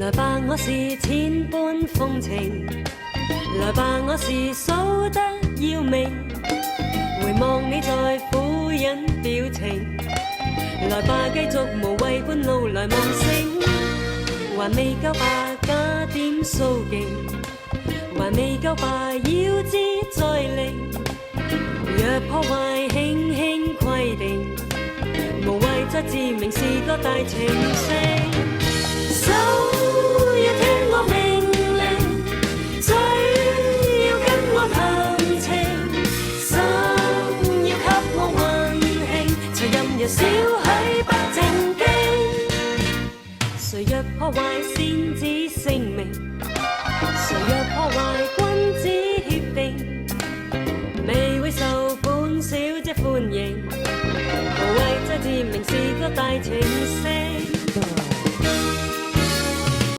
來吧，我是千般風情，來吧，我是數得要命，回望你在苦忍表情，來吧，繼續無謂半路來望星，還未夠吧，加點騷勁，還未夠吧，要知再力，若破壞輕輕規定，無謂再自明是個大情聖。手要聽我命令，嘴要跟我談情，心要給我運慶，才任人少許不正經。誰若破壞先知聲明，誰若破壞